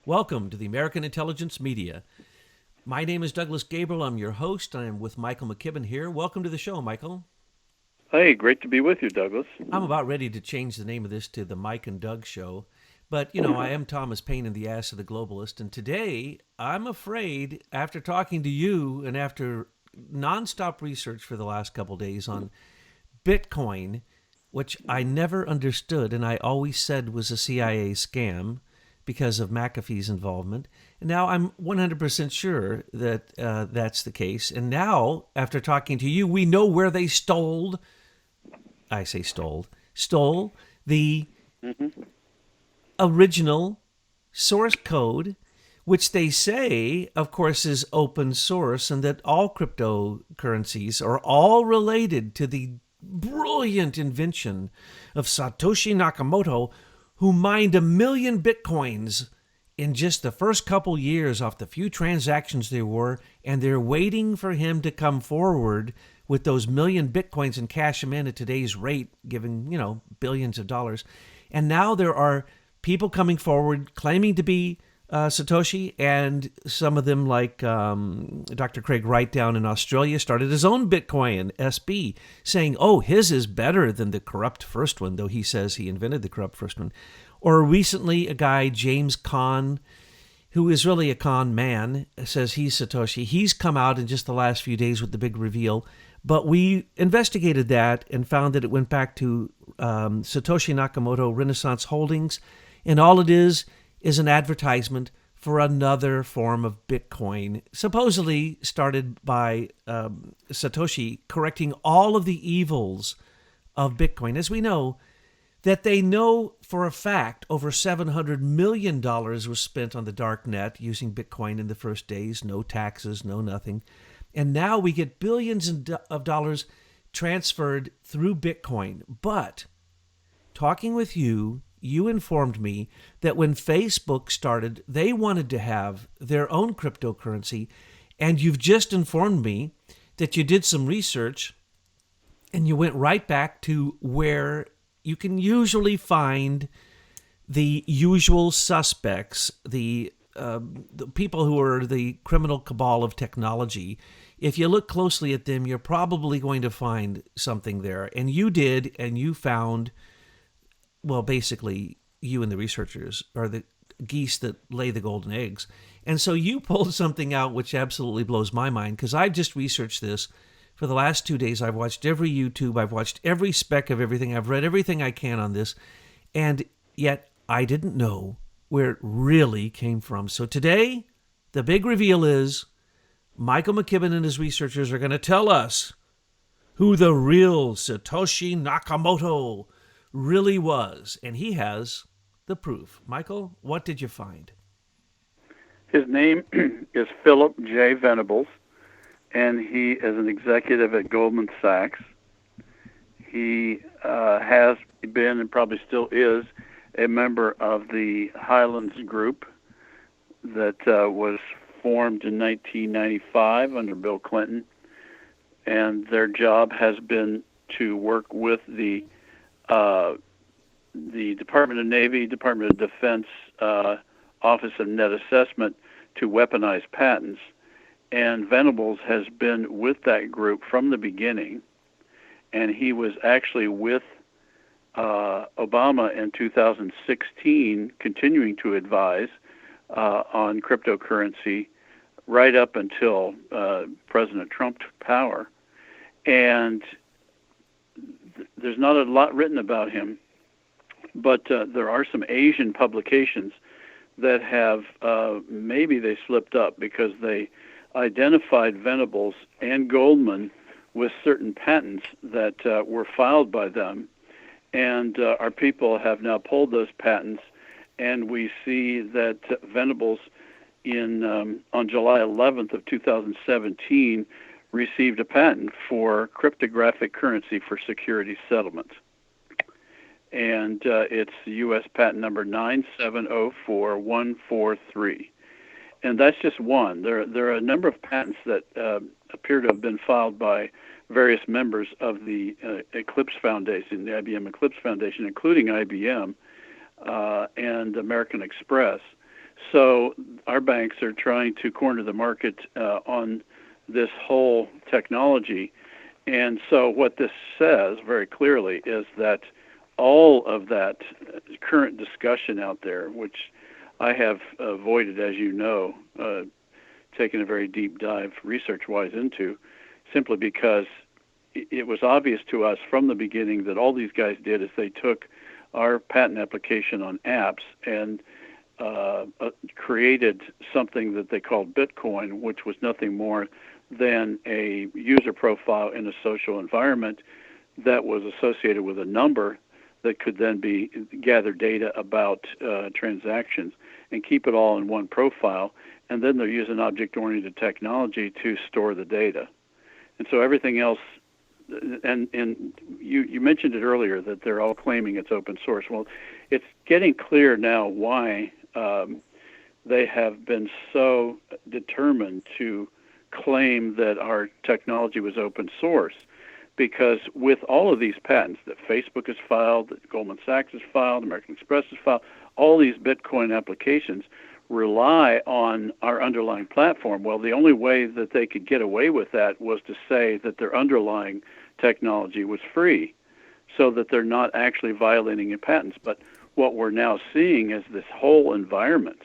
Welcome to the American Intelligence Media. My name is Douglas Gabriel. I'm your host. I am with Michael McKibben here. Welcome to the show, Michael. Hey, great to be with you, Douglas. I'm about ready to change the name of this to the Mike and Doug Show. But, I am Thomas Paine in the Ass of the Globalist. And today, I'm afraid, after talking to you and after nonstop research for the last couple days on Bitcoin, which I never understood and I always said was a CIA scam because of McAfee's involvement. And now I'm 100% sure that that's the case. And now, after talking to you, we know where they stole the original source code, which they say, of course, is open source and that all cryptocurrencies are all related to the brilliant invention of Satoshi Nakamoto, who mined 1 million bitcoins in just the first couple years off the few transactions there were, and they're waiting for him to come forward with those 1 million bitcoins and cash them in at today's rate, giving, billions of dollars. And now there are people coming forward claiming to be Satoshi, and some of them, like Dr. Craig Wright down in Australia, started his own Bitcoin SB, saying, oh, his is better than the corrupt first one, though he says he invented the corrupt first one. Or recently, a guy, James Kahn, who is really a con man, says he's Satoshi. He's come out in just the last few days with the big reveal. But we investigated that and found that it went back to Satoshi Nakamoto Renaissance Holdings. And all it is an advertisement for another form of Bitcoin, supposedly started by Satoshi, correcting all of the evils of Bitcoin. As we know, that they know for a fact over $700 million was spent on the dark net using Bitcoin in the first days, no taxes, no nothing. And now we get billions of dollars transferred through Bitcoin. But talking with you, you informed me that when Facebook started, they wanted to have their own cryptocurrency. And you've just informed me that you did some research and you went right back to where you can usually find the usual suspects, the people who are the criminal cabal of technology. If you look closely at them, you're probably going to find something there. And you did, and you found, well, basically, you and the researchers are the geese that lay the golden eggs. And so you pulled something out which absolutely blows my mind, because I've just researched this for the last 2 days. I've watched every YouTube. I've watched every speck of everything. I've read everything I can on this. And yet I didn't know where it really came from. So today, the big reveal is Michael McKibben and his researchers are going to tell us who the real Satoshi Nakamoto really was. And he has the proof. Michael, what did you find? His name is Philip J. Venables, and he is an executive at Goldman Sachs. He has been and probably still is a member of the Highlands Group that was formed in 1995 under Bill Clinton, and their job has been to work with the Department of Navy, Department of Defense, Office of Net Assessment to weaponize patents. And Venables has been with that group from the beginning, and he was actually with Obama in 2016, continuing to advise on cryptocurrency right up until President Trump took power. And there's not a lot written about him, but there are some Asian publications that have, maybe they slipped up because they identified Venables and Goldman with certain patents that were filed by them. And our people have now pulled those patents, and we see that Venables on July 11th of 2017 received a patent for cryptographic currency for security settlement. And it's U.S. patent number 9704143. And that's just one. There are a number of patents that appear to have been filed by various members of the Eclipse Foundation, the IBM Eclipse Foundation, including IBM and American Express. So our banks are trying to corner the market on this whole technology. And so what this says very clearly is that all of that current discussion out there, which I have avoided, as you know, taken a very deep dive research-wise into, simply because it was obvious to us from the beginning that all these guys did is they took our patent application on apps and created something that they called Bitcoin, which was nothing more than a user profile in a social environment that was associated with a number that could then be gather data about transactions and keep it all in one profile. And then they're using object-oriented technology to store the data. And so everything else, and you mentioned it earlier that they're all claiming it's open source. Well, it's getting clear now why they have been so determined to claim that our technology was open source, because with all of these patents that Facebook has filed, that Goldman Sachs has filed, American Express has filed, all these Bitcoin applications rely on our underlying platform. Well, the only way that they could get away with that was to say that their underlying technology was free, so that they're not actually violating your patents. But what we're now seeing is this whole environment,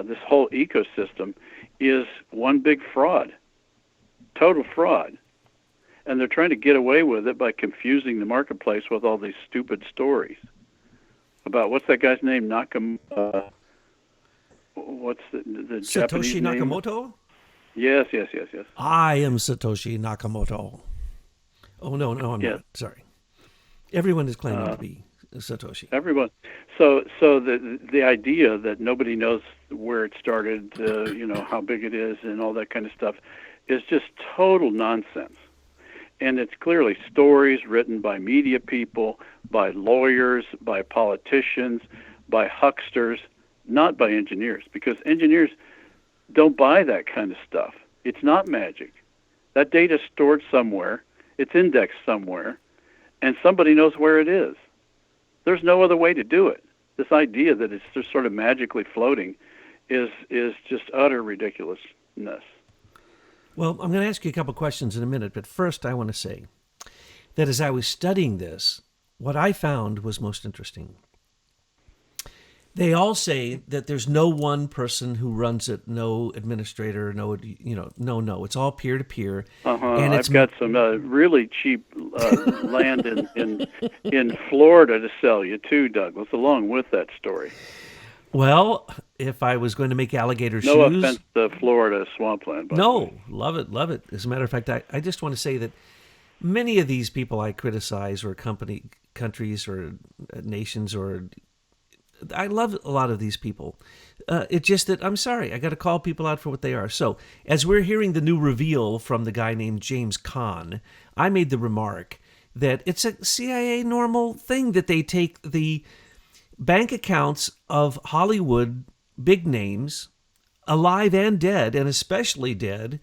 this whole ecosystem is one big fraud, total fraud. And they're trying to get away with it by confusing the marketplace with all these stupid stories about, what's that guy's name? What's the Satoshi Japanese name? Nakamoto? Yes. I am Satoshi Nakamoto. Oh, no, I'm not. Sorry. Everyone is claiming to be Satoshi. Everyone. So the idea that nobody knows where it started, how big it is and all that kind of stuff is just total nonsense. And it's clearly stories written by media people, by lawyers, by politicians, by hucksters, not by engineers, because engineers don't buy that kind of stuff. It's not magic. That data is stored somewhere, it's indexed somewhere, and somebody knows where it is. There's no other way to do it. This idea that it's just sort of magically floating is just utter ridiculousness. Well, I'm going to ask you a couple questions in a minute, but first I want to say that as I was studying this, what I found was most interesting. They all say that there's no one person who runs it, no administrator, no. It's all peer-to-peer. And I've got some really cheap land in Florida to sell you too, Douglas, along with that story. Well, if I was going to make alligator no shoes... No offense to Florida swampland. No, love it. As a matter of fact, I just want to say that many of these people I criticize, or countries or nations, or... I love a lot of these people. It's just that, I'm sorry, I got to call people out for what they are. So, as we're hearing the new reveal from the guy named James Caan, I made the remark that it's a CIA normal thing that they take the bank accounts of Hollywood big names, alive and dead, and especially dead,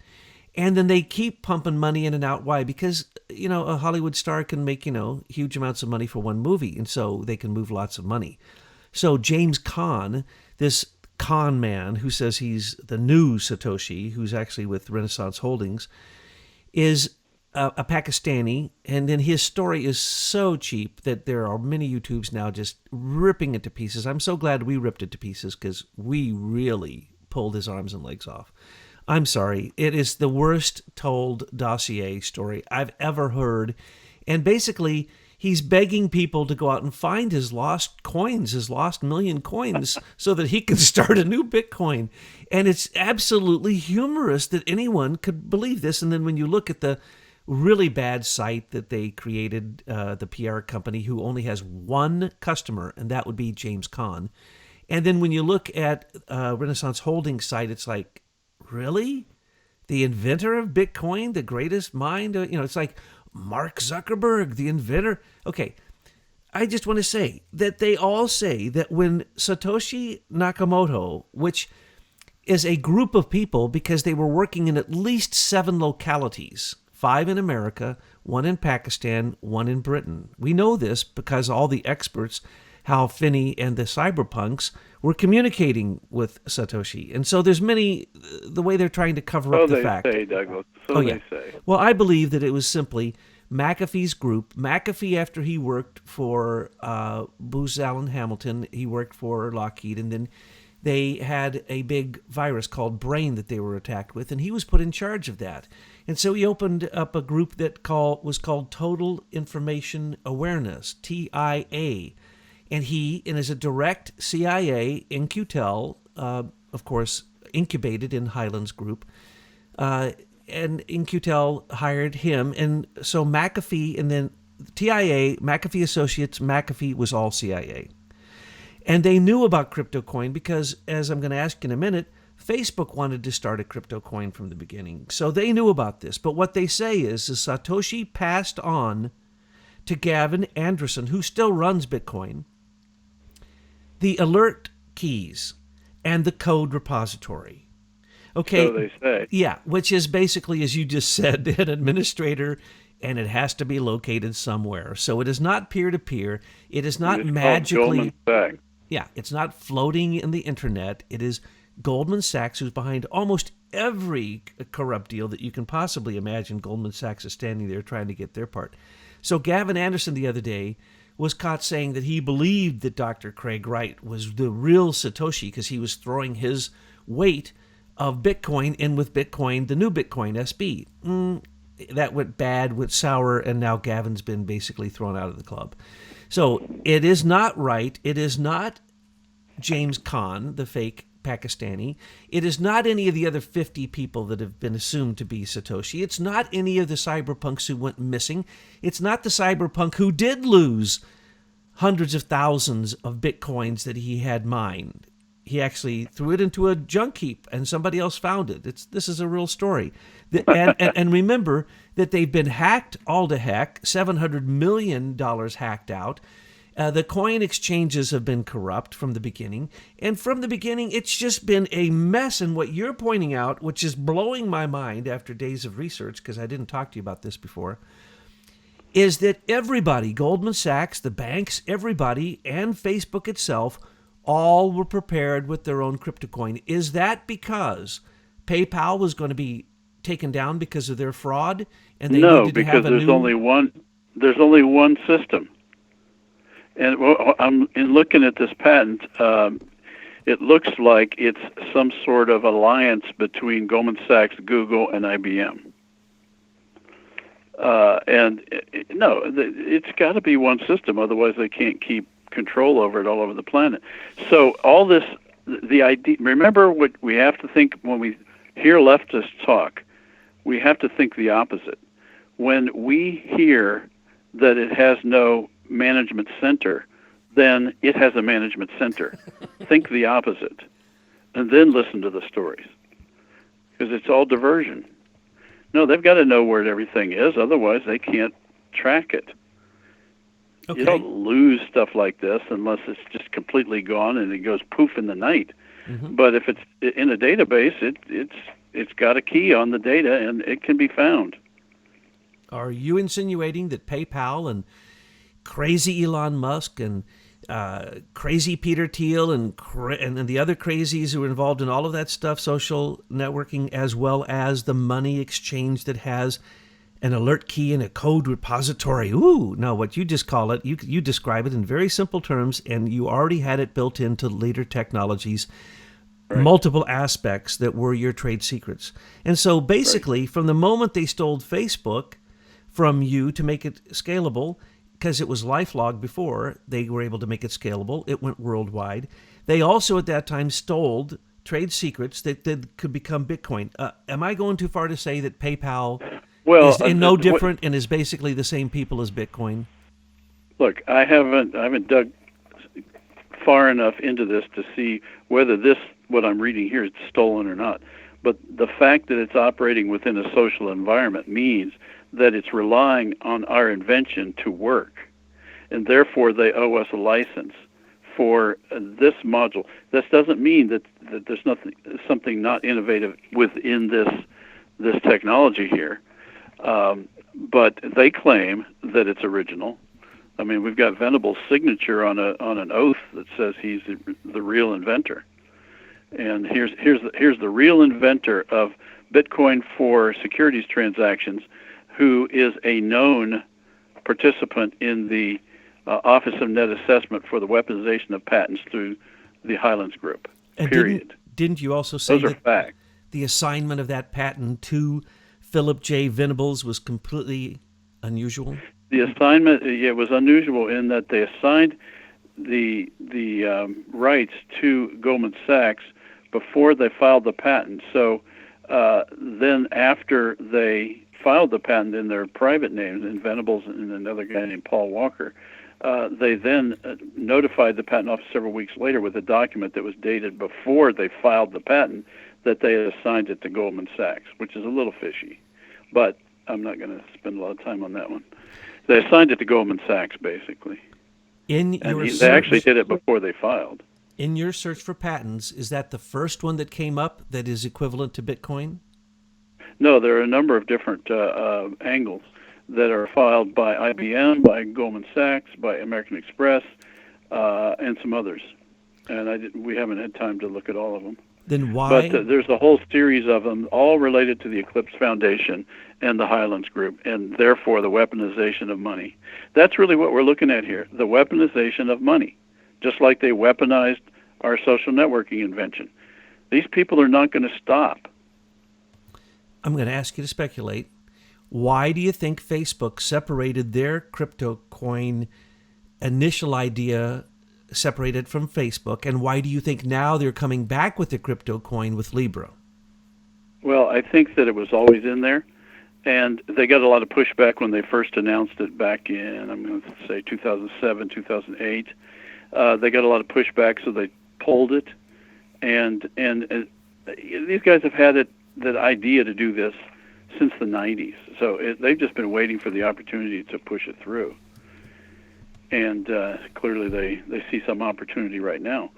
and then they keep pumping money in and out. Why? Because, a Hollywood star can make, huge amounts of money for one movie, and so they can move lots of money. So James Caan, this con man who says he's the new Satoshi, who's actually with Renaissance Holdings, is a Pakistani, and then his story is so cheap that there are many YouTubes now just ripping it to pieces. I'm so glad we ripped it to pieces, because we really pulled his arms and legs off. I'm sorry. It is the worst told dossier story I've ever heard. And basically, he's begging people to go out and find his lost coins, his lost million coins, so that he can start a new Bitcoin. And it's absolutely humorous that anyone could believe this. And then when you look at the really bad site that they created, the PR company, who only has one customer, and that would be James Caan. And then when you look at Renaissance Holdings site, it's like, really? The inventor of Bitcoin, the greatest mind? It's like Mark Zuckerberg, the inventor. Okay, I just want to say that they all say that when Satoshi Nakamoto, which is a group of people because they were working in at least 7 localities, 5 in America, 1 in Pakistan, 1 in Britain. We know this because all the experts, Hal Finney and the cyberpunks, were communicating with Satoshi. And so there's many, the way they're trying to cover up the fact. So they say, Douglas. Oh, yeah. They say. Well, I believe that it was simply McAfee's group. McAfee, after he worked for Booz Allen Hamilton, he worked for Lockheed, and then they had a big virus called Brain that they were attacked with, and he was put in charge of that. And so he opened up a group that was called Total Information Awareness, TIA. And he, and as a direct CIA, In-Q-Tel, of course, incubated in Highland's group, and In-Q-Tel hired him. And so McAfee, and then TIA, McAfee Associates, McAfee was all CIA. And they knew about CryptoCoin because, as I'm going to ask in a minute, Facebook wanted to start a crypto coin from the beginning. So they knew about this. But what they say is Satoshi passed on to Gavin Andresen, who still runs Bitcoin, the alert keys and the code repository. Okay. So they say. Yeah, which is basically, as you just said, an administrator, and it has to be located somewhere. So it is not peer-to-peer. It is not magically... Yeah, it's not floating in the internet. It is Goldman Sachs, who's behind almost every corrupt deal that you can possibly imagine. Goldman Sachs is standing there trying to get their part. So Gavin Andresen the other day was caught saying that he believed that Dr. Craig Wright was the real Satoshi because he was throwing his weight of Bitcoin in with Bitcoin, the new Bitcoin SB. That went bad, went sour, and now Gavin's been basically thrown out of the club. So it is not right. It is not James Khan, the fake Pakistani. It is not any of the other 50 people that have been assumed to be Satoshi. It's not any of the cyberpunks who went missing. It's not the cyberpunk who did lose hundreds of thousands of Bitcoins that he had mined. He actually threw it into a junk heap and somebody else found it. This is a real story. And remember that they've been hacked all to heck, $700 million hacked out. The coin exchanges have been corrupt from the beginning. And from the beginning, it's just been a mess. And what you're pointing out, which is blowing my mind after days of research, because I didn't talk to you about this before, is that everybody, Goldman Sachs, the banks, everybody, and Facebook itself, all were prepared with their own crypto coin. Is that because PayPal was going to be taken down because of their fraud? And they no, needed to because have there's only one system. And I'm in looking at this patent. It looks like it's some sort of alliance between Goldman Sachs, Google, and IBM. It's got to be one system, otherwise they can't keep control over it all over the planet. So all this, the idea. Remember what we have to think when we hear leftists talk. We have to think the opposite. When we hear that it has no management center, then it has a management center. Think the opposite, and then listen to the stories, because it's all diversion. No, they've got to know where everything is, otherwise they can't track it. Okay. You don't lose stuff like this unless it's just completely gone and it goes poof in the night. Mm-hmm. But if it's in a database, it's got a key on the data and it can be found. Are you insinuating that PayPal and crazy Elon Musk and crazy Peter Thiel and the other crazies who are involved in all of that stuff, social networking, as well as the money exchange that has an alert key and a code repository? Ooh, no, what you just call it, you describe it in very simple terms, and you already had it built into later technologies, right. Multiple aspects that were your trade secrets. And so basically, right. From the moment they stole Facebook from you to make it scalable, because it was LifeLog before, they were able to make it scalable. It went worldwide. They also at that time stole trade secrets that could become Bitcoin. Am I going too far to say that PayPal is no different and is basically the same people as Bitcoin? Look, I haven't dug far enough into this to see whether what I'm reading here is stolen or not. But the fact that it's operating within a social environment means that it's relying on our invention to work, and therefore they owe us a license for this module. This doesn't mean that there's something not innovative within this technology here, but they claim that it's original. I mean, we've got Venable's signature on an oath that says he's the real inventor. And here's the real inventor of Bitcoin for securities transactions, who is a known participant in the Office of Net Assessment for the weaponization of patents through the Highlands Group. And Period. Didn't you also say Those are that facts. the assignment of that patent to Philip J. Venables was completely unusual? The assignment, it was unusual in that they assigned the rights to Goldman Sachs before they filed the patent. So then after they filed the patent in their private names, in Venables and another guy named Paul Walker, they then notified the patent office several weeks later with a document that was dated before they filed the patent that they had assigned it to Goldman Sachs, which is a little fishy. But I'm not going to spend a lot of time on that one. They assigned it to Goldman Sachs, basically. They actually did it before they filed. In your search for patents, is that the first one that came up that is equivalent to Bitcoin? No, there are a number of different angles that are filed by IBM, by Goldman Sachs, by American Express, and some others. And we haven't had time to look at all of them. Then why? But there's a whole series of them, all related to the Eclipse Foundation and the Highlands Group, and therefore the weaponization of money. That's really what we're looking at here, the weaponization of money, just like they weaponized our social networking invention. These people are not going to stop. I'm going to ask you to speculate. Why do you think Facebook separated their crypto coin initial idea separated from Facebook, and why do you think now they're coming back with the crypto coin with Libra? Well, I think that it was always in there, and they got a lot of pushback when they first announced it back in, I'm going to say 2007, 2008. They got a lot of pushback, so they pulled it, and these guys have had that idea to do this since the 90s, so they've just been waiting for the opportunity to push it through. And clearly they see some opportunity right now.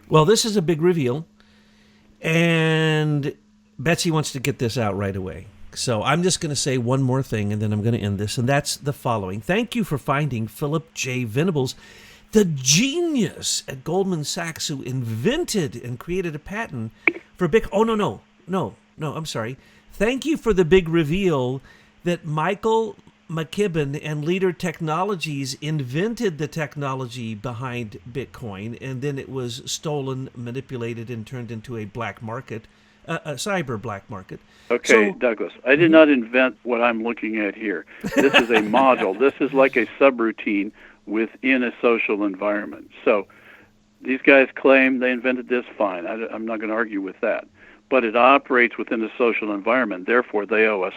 Well, this is a big reveal, and Betsy wants to get this out right away. So I'm just going to say one more thing, and then I'm going to end this, and that's the following. Thank you for finding Philip J. Venables, the genius at Goldman Sachs who invented and created a patent for Bitcoin. Oh, no, I'm sorry. Thank you for the big reveal that Michael McKibben and Leader Technologies invented the technology behind Bitcoin, and then it was stolen, manipulated, and turned into a black market, a cyber black market. Okay, so, Douglas, I did not invent what I'm looking at here. This is a module. This is like a subroutine within a social environment. So these guys claim they invented this, fine. I'm not going to argue with that. But it operates within a social environment. Therefore, they owe us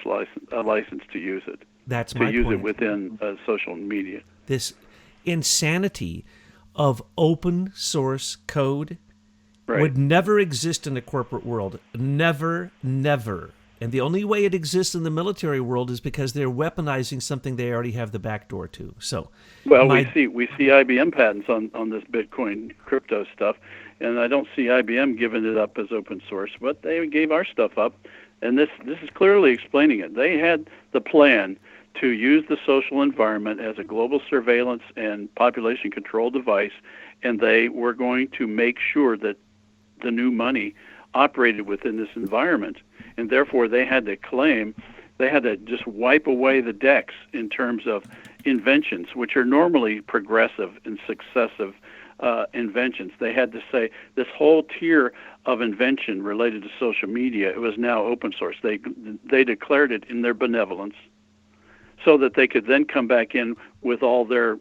a license to use it. That's my point. To use it within social media. This insanity of open source code would never exist in the corporate world. Never, never. And the only way it exists in the military world is because they're weaponizing something they already have the back door to. So, well, we see IBM patents on this Bitcoin crypto stuff, and I don't see IBM giving it up as open source, but they gave our stuff up, and this is clearly explaining it. They had the plan to use the social environment as a global surveillance and population control device, and they were going to make sure that the new money operated within this environment, and therefore they had to just wipe away the decks in terms of inventions, which are normally progressive and successive inventions. They had to say this whole tier of invention related to social media, it was now open source. They declared it in their benevolence so that they could then come back in with all their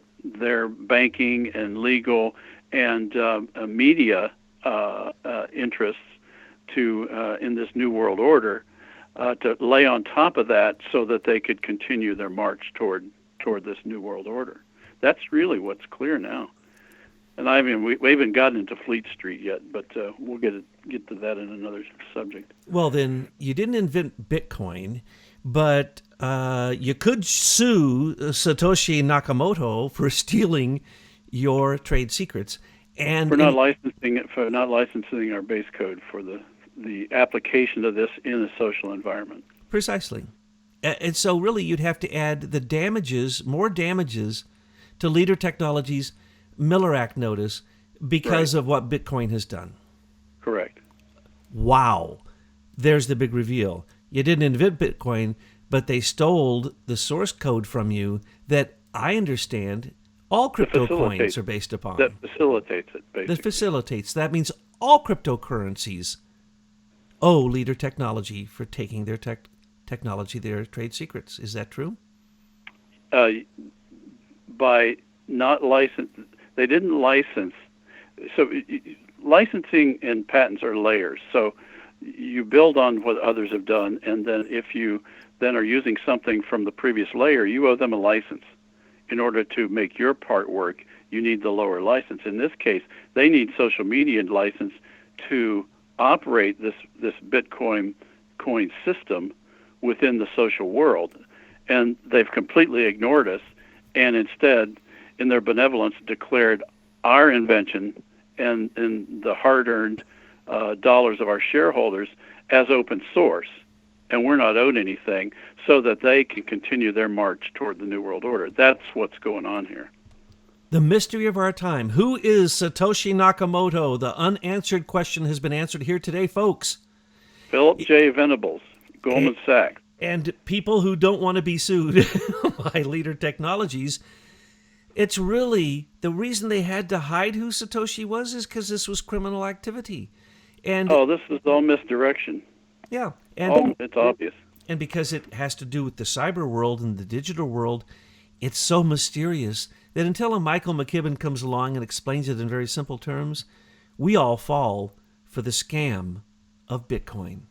banking and legal and media interests to in this new world order to lay on top of that so that they could continue their march toward this new world order. That's really what's clear now. And I mean, we haven't gotten into Fleet Street yet, but we'll get to that in another subject. Well, then, you didn't invent Bitcoin, but you could sue Satoshi Nakamoto for stealing your trade secrets. And for not licensing our base code for the application of this in a social environment. Precisely. And so really you'd have to add the damages, more damages to Leader Technologies' Miller Act notice because of what Bitcoin has done. Correct. Wow. There's the big reveal. You didn't invent Bitcoin, but they stole the source code from you that I understand all crypto coins are based upon. That facilitates it, basically. That facilitates. That means all cryptocurrencies owe Leader Technology for taking their technology, their trade secrets. Is that true? By not license, they didn't license. So licensing and patents are layers. So you build on what others have done, and then if you then are using something from the previous layer, you owe them a license. In order to make your part work, you need the lower license. In this case, they need social media license to operate this Bitcoin coin system within the social world. And they've completely ignored us, and instead, in their benevolence, declared our invention and the hard-earned dollars of our shareholders as open source. And we're not owed anything, so that they can continue their march toward the New World Order. That's what's going on here. The mystery of our time. Who is Satoshi Nakamoto? The unanswered question has been answered here today, folks. Philip J. Venables, Goldman Sachs. And people who don't want to be sued by Leader Technologies. It's really, the reason they had to hide who Satoshi was is because this was criminal activity. And this is all misdirection. Yeah. And it's obvious. And because it has to do with the cyber world and the digital world, it's so mysterious that until a Michael McKibben comes along and explains it in very simple terms, we all fall for the scam of Bitcoin.